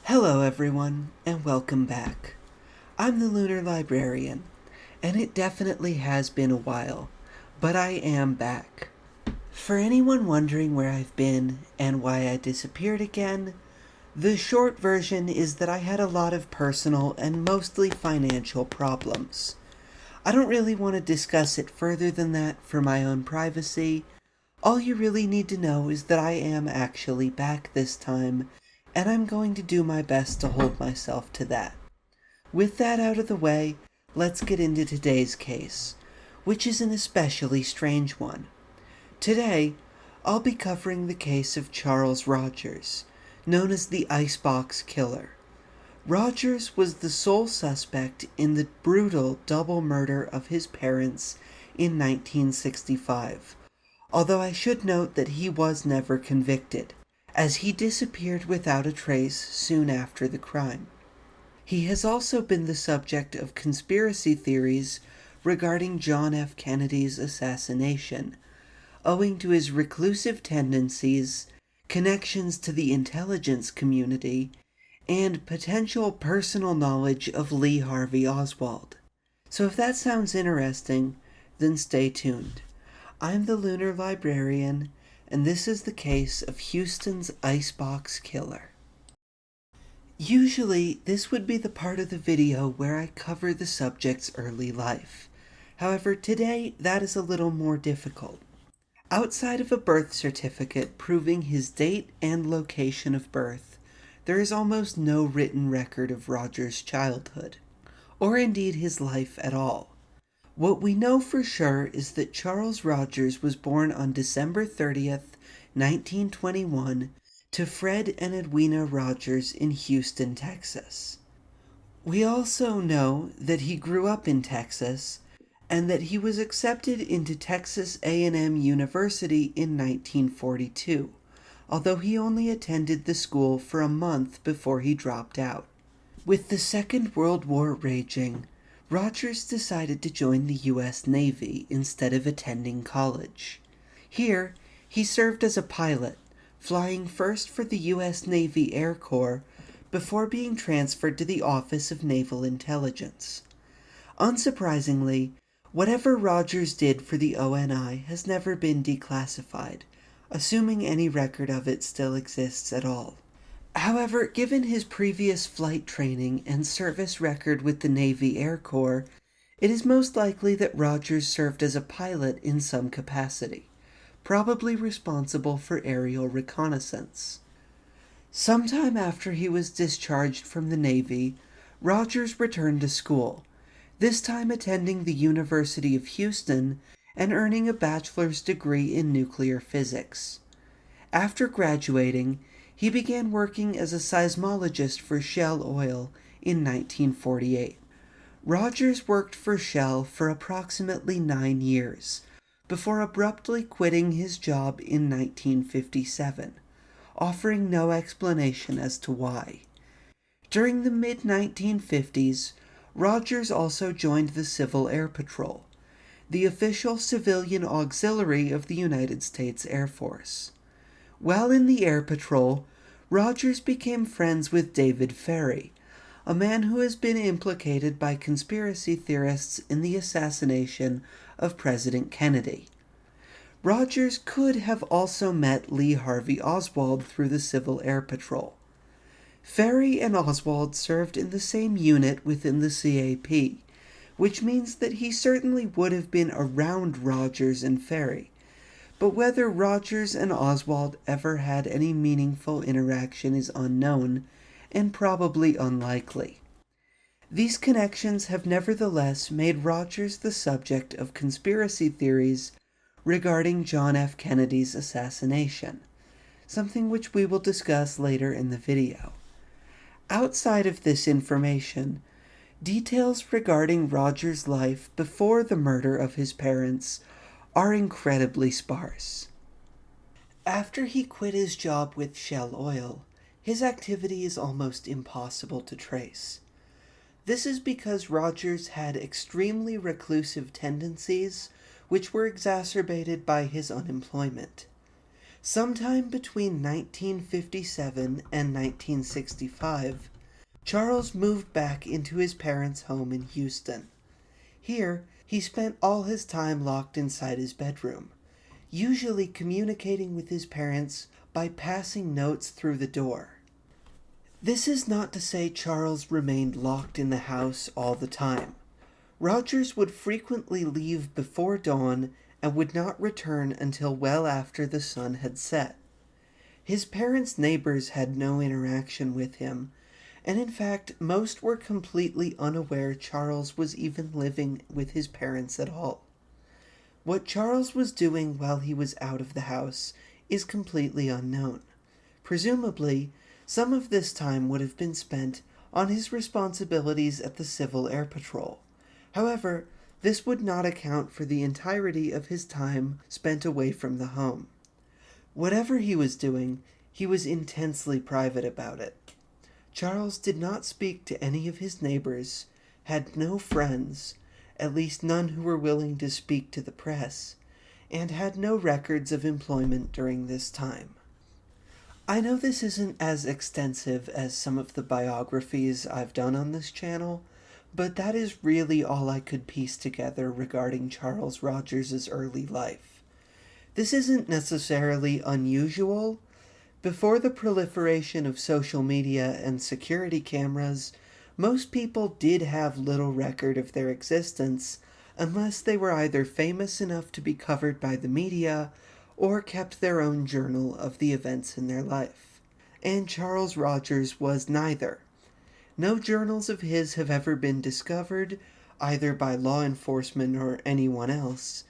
Hello everyone, and welcome back. I'm the Lunar Librarian, and it definitely has been a while, but I am back. For anyone wondering where I've been and why I disappeared again, the short version is that I had a lot of personal and mostly financial problems. I don't really want to discuss it further than that for my own privacy. All you really need to know is that I am actually back this time, and I'm going to do my best to hold myself to that. With that out of the way, let's get into today's case, which is an especially strange one. Today, I'll be covering the case of Charles Rogers, known as the Icebox Killer. Rogers was the sole suspect in the brutal double murder of his parents in 1965, although I should note that he was never convicted, as he disappeared without a trace soon after the crime. He has also been the subject of conspiracy theories regarding John F. Kennedy's assassination, owing to his reclusive tendencies, connections to the intelligence community, and potential personal knowledge of Lee Harvey Oswald. So if that sounds interesting, then stay tuned. I'm the Lunar Librarian, and this is the case of Houston's Icebox Killer. Usually, this would be the part of the video where I cover the subject's early life. However, today that is a little more difficult. Outside of a birth certificate proving his date and location of birth, there is almost no written record of Rogers' childhood, or indeed his life at all. What we know for sure is that Charles Rogers was born on December 30th, 1921, to Fred and Edwina Rogers in Houston, Texas. We also know that he grew up in Texas, and that he was accepted into Texas A&M University in 1942, although he only attended the school for a month before he dropped out. With the Second World War raging, Rogers decided to join the U.S. Navy instead of attending college. Here, he served as a pilot, flying first for the U.S. Navy Air Corps before being transferred to the Office of Naval Intelligence. Unsurprisingly, whatever Rogers did for the ONI has never been declassified, assuming any record of it still exists at all. However, given his previous flight training and service record with the Navy Air Corps, it is most likely that Rogers served as a pilot in some capacity, probably responsible for aerial reconnaissance. Sometime after he was discharged from the Navy, Rogers returned to school, this time attending the University of Houston and earning a bachelor's degree in nuclear physics. After graduating, he began working as a seismologist for Shell Oil in 1948. Rogers worked for Shell for approximately 9 years, before abruptly quitting his job in 1957, offering no explanation as to why. During the mid-1950s, Rogers also joined the Civil Air Patrol, the official civilian auxiliary of the United States Air Force. While in the Air Patrol, Rogers became friends with David Ferrie, a man who has been implicated by conspiracy theorists in the assassination of President Kennedy. Rogers could have also met Lee Harvey Oswald through the Civil Air Patrol. Ferrie and Oswald served in the same unit within the CAP, which means that he certainly would have been around Rogers and Ferrie. But whether Rogers and Oswald ever had any meaningful interaction is unknown, and probably unlikely. These connections have nevertheless made Rogers the subject of conspiracy theories regarding John F. Kennedy's assassination, something which we will discuss later in the video. Outside of this information, details regarding Rogers' life before the murder of his parents are incredibly sparse. After he quit his job with Shell Oil, his activity is almost impossible to trace. This is because Rogers had extremely reclusive tendencies, which were exacerbated by his unemployment. Sometime between 1957 and 1965, Charles moved back into his parents' home in Houston. Here, he spent all his time locked inside his bedroom, usually communicating with his parents by passing notes through the door. This is not to say Charles remained locked in the house all the time. Rogers would frequently leave before dawn and would not return until well after the sun had set. His parents' neighbors had no interaction with him, and in fact, most were completely unaware Charles was even living with his parents at all. What Charles was doing while he was out of the house is completely unknown. Presumably, some of this time would have been spent on his responsibilities at the Civil Air Patrol. However, this would not account for the entirety of his time spent away from the home. Whatever he was doing, he was intensely private about it. Charles did not speak to any of his neighbors, had no friends, at least none who were willing to speak to the press, and had no records of employment during this time. I know this isn't as extensive as some of the biographies I've done on this channel, but that is really all I could piece together regarding Charles Rogers' early life. This isn't necessarily unusual. Before the proliferation of social media and security cameras, most people did have little record of their existence unless they were either famous enough to be covered by the media or kept their own journal of the events in their life. And Charles Rogers was neither. No journals of his have ever been discovered, either by law enforcement or anyone else,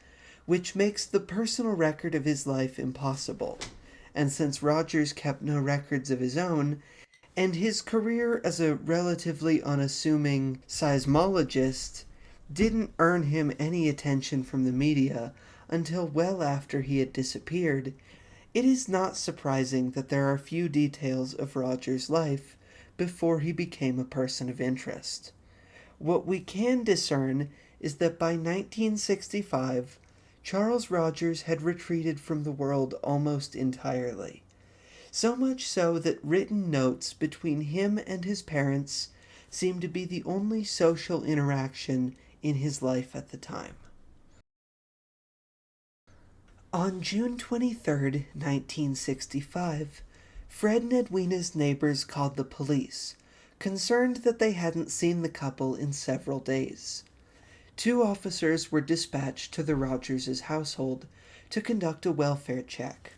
which makes the personal record of his life impossible. And since Rogers kept no records of his own, and his career as a relatively unassuming seismologist didn't earn him any attention from the media until well after he had disappeared, it is not surprising that there are few details of Rogers' life before he became a person of interest. What we can discern is that by 1965, Charles Rogers had retreated from the world almost entirely. So much so that written notes between him and his parents seemed to be the only social interaction in his life at the time. On June 23, 1965, Fred and Edwina's neighbors called the police, concerned that they hadn't seen the couple in several days. 2 officers were dispatched to the Rogers' household to conduct a welfare check.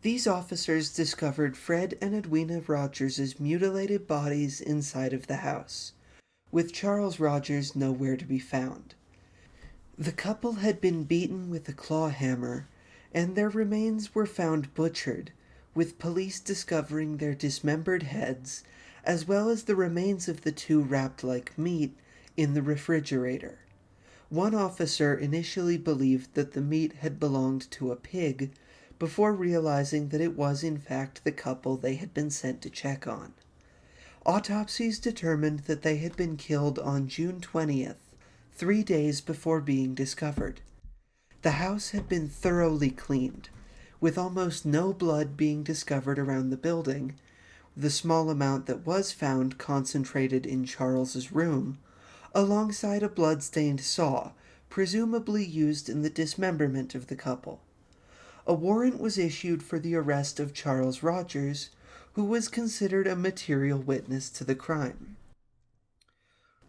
These officers discovered Fred and Edwina Rogers' mutilated bodies inside of the house, with Charles Rogers nowhere to be found. The couple had been beaten with a claw hammer, and their remains were found butchered, with police discovering their dismembered heads, as well as the remains of the 2 wrapped like meat, in the refrigerator. One officer initially believed that the meat had belonged to a pig, before realizing that it was in fact the couple they had been sent to check on. Autopsies determined that they had been killed on June 20th, 3 days before being discovered. The house had been thoroughly cleaned, with almost no blood being discovered around the building, the small amount that was found concentrated in Charles's room, alongside a blood-stained saw, presumably used in the dismemberment of the couple. A warrant was issued for the arrest of Charles Rogers, who was considered a material witness to the crime.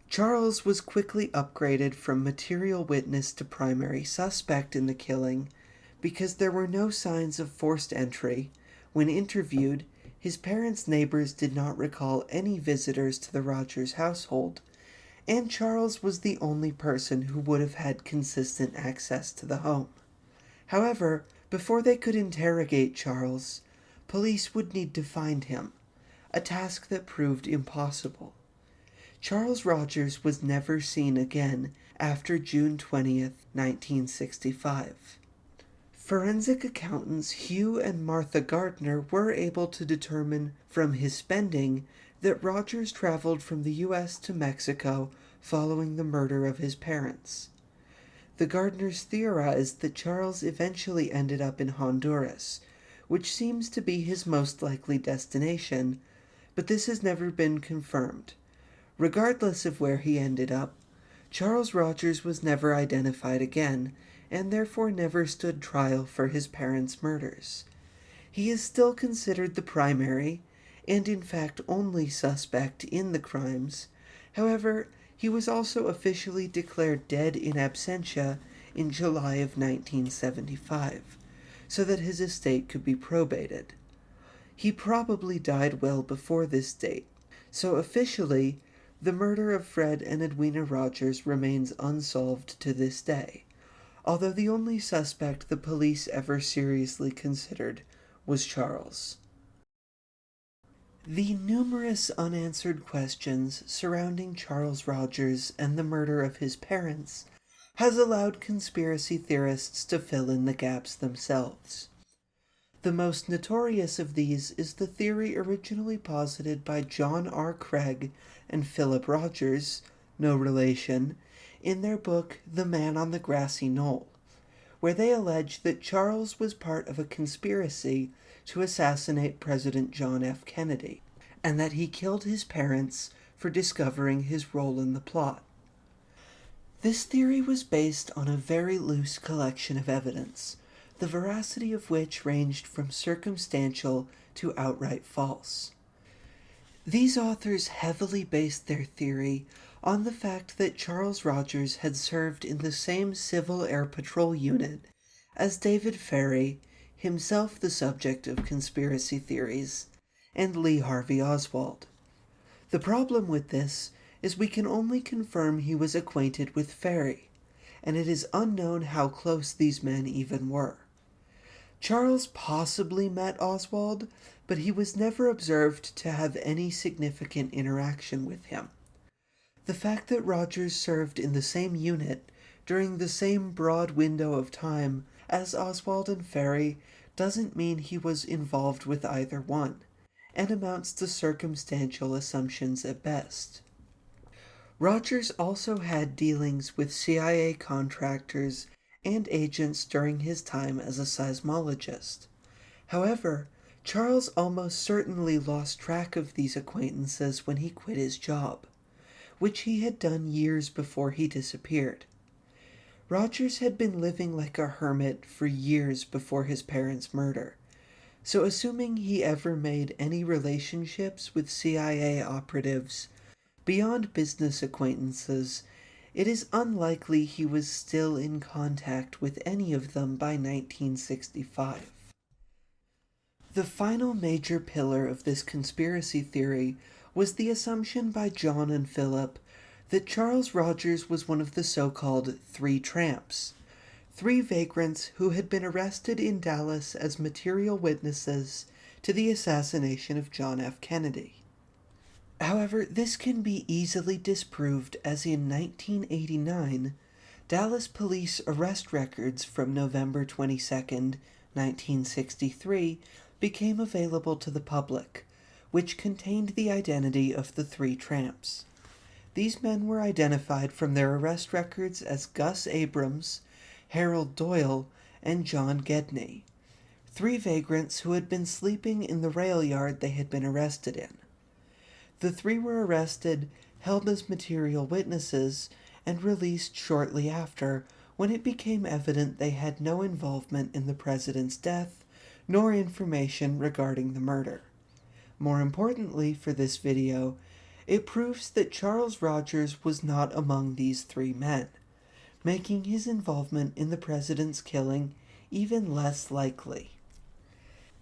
Charles was quickly upgraded from material witness to primary suspect in the killing because there were no signs of forced entry. When interviewed, his parents' neighbors did not recall any visitors to the Rogers household, and Charles was the only person who would have had consistent access to the home. However, before they could interrogate Charles, police would need to find him, a task that proved impossible. Charles Rogers was never seen again after June 20th, 1965. Forensic accountants Hugh and Martha Gardner were able to determine from his spending that Rogers traveled from the U.S. to Mexico following the murder of his parents. The Gardners theorized that Charles eventually ended up in Honduras, which seems to be his most likely destination, but this has never been confirmed. Regardless of where he ended up, Charles Rogers was never identified again, and therefore never stood trial for his parents' murders. He is still considered the primary, and in fact only suspect in the crimes. However, he was also officially declared dead in absentia in July of 1975, so that his estate could be probated. He probably died well before this date, so officially, the murder of Fred and Edwina Rogers remains unsolved to this day, although the only suspect the police ever seriously considered was Charles. The numerous unanswered questions surrounding Charles Rogers and the murder of his parents has allowed conspiracy theorists to fill in the gaps themselves. The most notorious of these is the theory originally posited by John R. Craig and Philip Rogers, no relation, in their book The Man on the Grassy Knoll, where they allege that Charles was part of a conspiracy to assassinate President John F. Kennedy, and that he killed his parents for discovering his role in the plot. This theory was based on a very loose collection of evidence, the veracity of which ranged from circumstantial to outright false. These authors heavily based their theory on the fact that Charles Rogers had served in the same Civil Air Patrol unit as David Ferrie, himself the subject of conspiracy theories, and Lee Harvey Oswald. The problem with this is we can only confirm he was acquainted with Ferrie, and it is unknown how close these men even were. Charles possibly met Oswald, but he was never observed to have any significant interaction with him. The fact that Rogers served in the same unit during the same broad window of time as Oswald and Ferrie doesn't mean he was involved with either one, and amounts to circumstantial assumptions at best. Rogers also had dealings with CIA contractors and agents during his time as a seismologist. However, Charles almost certainly lost track of these acquaintances when he quit his job, which he had done years before he disappeared. Rogers had been living like a hermit for years before his parents' murder, so assuming he ever made any relationships with CIA operatives beyond business acquaintances, it is unlikely he was still in contact with any of them by 1965. The final major pillar of this conspiracy theory was the assumption by John and Philip that Charles Rogers was one of the so-called three tramps, three vagrants who had been arrested in Dallas as material witnesses to the assassination of John F. Kennedy. However, this can be easily disproved, as in 1989, Dallas police arrest records from November 22, 1963, became available to the public, which contained the identity of the three tramps. These men were identified from their arrest records as Gus Abrams, Harold Doyle, and John Gedney, three vagrants who had been sleeping in the rail yard they had been arrested in. The three were arrested, held as material witnesses, and released shortly after, when it became evident they had no involvement in the president's death, nor information regarding the murder. More importantly for this video, it proves that Charles Rogers was not among these three men, making his involvement in the president's killing even less likely.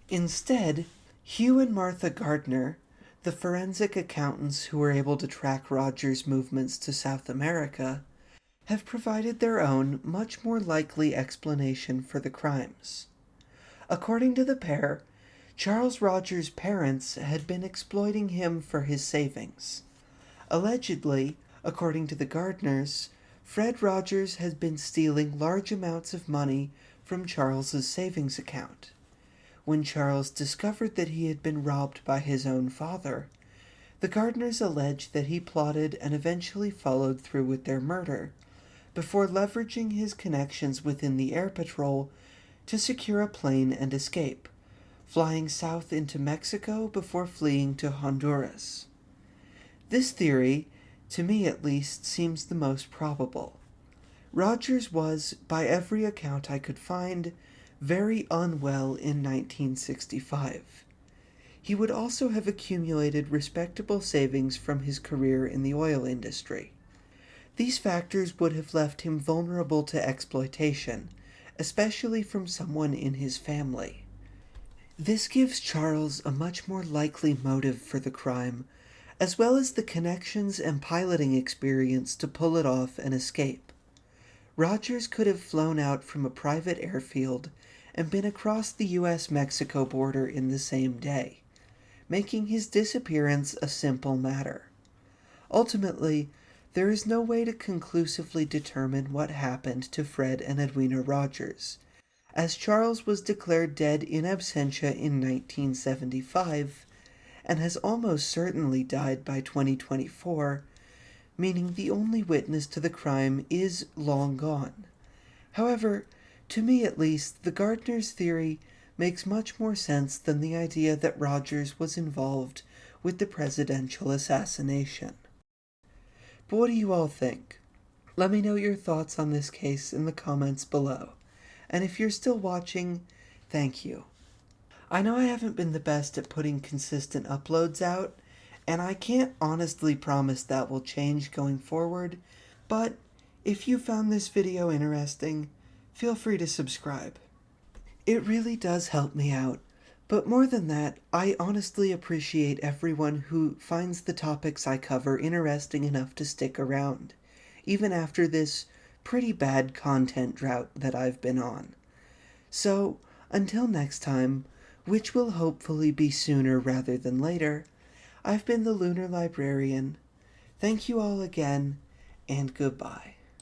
Instead, Hugh and Martha Gardner, the forensic accountants who were able to track Rogers' movements to South America, have provided their own, much more likely explanation for the crimes. According to the pair, Charles Rogers' parents had been exploiting him for his savings. Allegedly, according to the Gardners, Fred Rogers had been stealing large amounts of money from Charles's savings account. When Charles discovered that he had been robbed by his own father, the Gardners alleged that he plotted and eventually followed through with their murder, before leveraging his connections within the Air Patrol to secure a plane and escape, flying south into Mexico before fleeing to Honduras. This theory, to me at least, seems the most probable. Rogers was, by every account I could find, very unwell in 1965. He would also have accumulated respectable savings from his career in the oil industry. These factors would have left him vulnerable to exploitation, especially from someone in his family. This gives Charles a much more likely motive for the crime, as well as the connections and piloting experience to pull it off and escape. Rogers could have flown out from a private airfield and been across the US-Mexico border in the same day, making his disappearance a simple matter. Ultimately, there is no way to conclusively determine what happened to Fred and Edwina Rogers, as Charles was declared dead in absentia in 1975 and has almost certainly died by 2024, meaning the only witness to the crime is long gone. However, to me at least, the Gardner's theory makes much more sense than the idea that Rogers was involved with the presidential assassination. But what do you all think? Let me know your thoughts on this case in the comments below. And if you're still watching, thank you. I know I haven't been the best at putting consistent uploads out, and I can't honestly promise that will change going forward, but if you found this video interesting, feel free to subscribe. It really does help me out, but more than that, I honestly appreciate everyone who finds the topics I cover interesting enough to stick around, even after this pretty bad content drought that I've been on. So, until next time, which will hopefully be sooner rather than later, I've been the Lunar Librarian. Thank you all again, and goodbye.